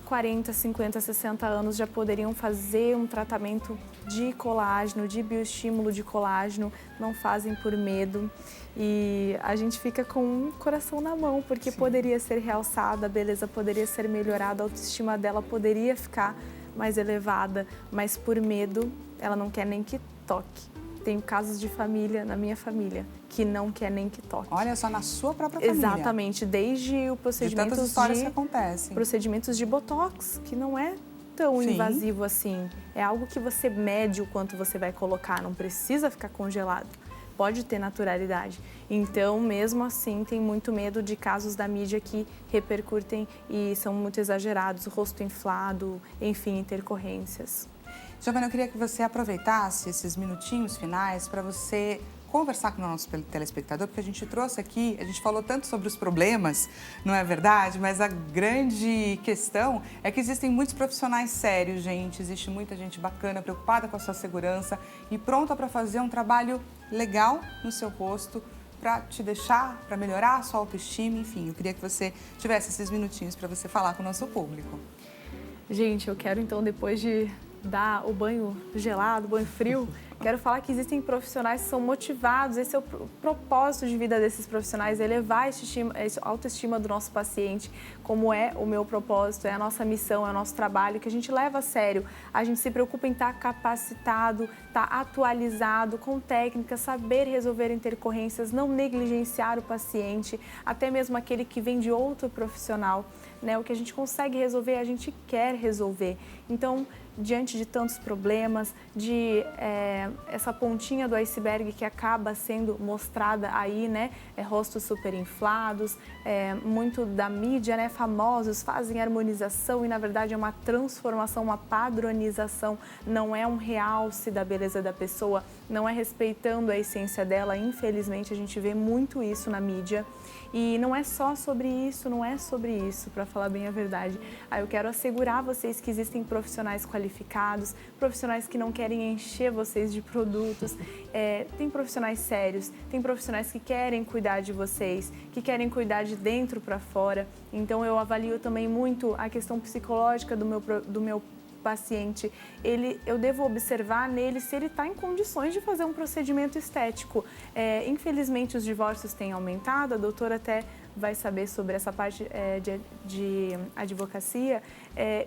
40, 50, 60 anos já poderiam fazer um tratamento de colágeno, de bioestímulo de colágeno, não fazem por medo. E a gente fica com um coração na mão, porque poderia ser realçada, a beleza poderia ser melhorada, a autoestima dela poderia ficar mais elevada, mas por medo ela não quer nem que toque. Tenho casos de família, na minha família, que não quer nem que toque. Olha só, na sua própria família. Exatamente, desde o procedimento de tantas histórias que acontecem. Procedimentos de botox, que não é tão invasivo assim. É algo que você mede o quanto você vai colocar, não precisa ficar congelado. Pode ter naturalidade. Então, mesmo assim, tem muito medo de casos da mídia que repercutem e são muito exagerados, rosto inflado, enfim, intercorrências. Giovana, eu queria que você aproveitasse esses minutinhos finais para você conversar com o nosso telespectador, porque a gente trouxe aqui, a gente falou tanto sobre os problemas, não é verdade? Mas a grande questão é que existem muitos profissionais sérios, gente. Existe muita gente bacana, preocupada com a sua segurança e pronta para fazer um trabalho legal no seu rosto, para te deixar, para melhorar a sua autoestima, enfim. Eu queria que você tivesse esses minutinhos para você falar com o nosso público. Gente, eu quero então, depois de dar o banho gelado, banho frio, quero falar que existem profissionais que são motivados. Esse é o propósito de vida desses profissionais, elevar a autoestima do nosso paciente, como é o meu propósito, é a nossa missão, é o nosso trabalho, que a gente leva a sério. A gente se preocupa em estar capacitado, estar atualizado, com técnicas, saber resolver intercorrências, não negligenciar o paciente, até mesmo aquele que vem de outro profissional. Né? O que a gente consegue resolver, a gente quer resolver. Então, diante de tantos problemas, de essa pontinha do iceberg que acaba sendo mostrada aí, né? Rostos super inflados, muito da mídia, né? Famosos fazem harmonização e, na verdade, é uma transformação, uma padronização. Não é um realce da beleza da pessoa, não é respeitando a essência dela. Infelizmente, a gente vê muito isso na mídia. E não é só sobre isso, não é sobre isso, para falar bem a verdade. Eu quero assegurar vocês que existem profissionais qualificados, profissionais que não querem encher vocês de produtos. Tem profissionais sérios, tem profissionais que querem cuidar de vocês, que querem cuidar de dentro para fora. Então eu avalio também muito a questão psicológica do meu paciente. Eu devo observar nele se ele está em condições de fazer um procedimento estético. Infelizmente, os divórcios têm aumentado, a doutora até vai saber sobre essa parte de advocacia.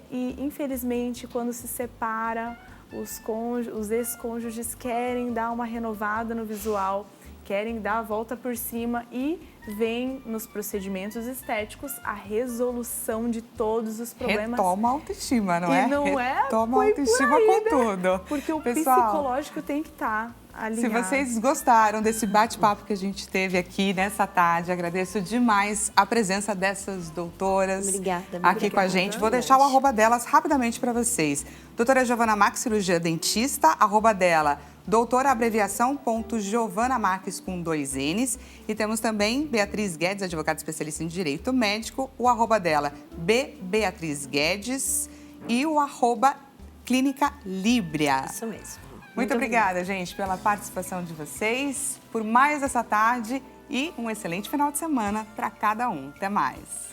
E, infelizmente, quando se separa, os ex-cônjuges querem dar uma renovada no visual, querem dar a volta por cima e vem nos procedimentos estéticos a resolução de todos os problemas. Retoma a autoestima, não é? E não Retoma a autoestima aí, com né? tudo. Porque o Pessoal, psicológico tem que estar alinhado. Se vocês gostaram desse bate-papo que a gente teve aqui nessa tarde, agradeço demais a presença dessas doutoras aqui com a gente. Vou deixar o arroba delas rapidamente para vocês. Doutora Giovana Marques, cirurgia dentista, arroba dela, doutora abreviação Giovana Marques com 2 N's. E temos também Beatriz Guedes, advogada especialista em direito médico, o arroba dela, Beatriz Guedes, e o arroba Clínica Líbria. Isso mesmo. Muito obrigada, gente, pela participação de vocês, por mais essa tarde e um excelente final de semana para cada um. Até mais.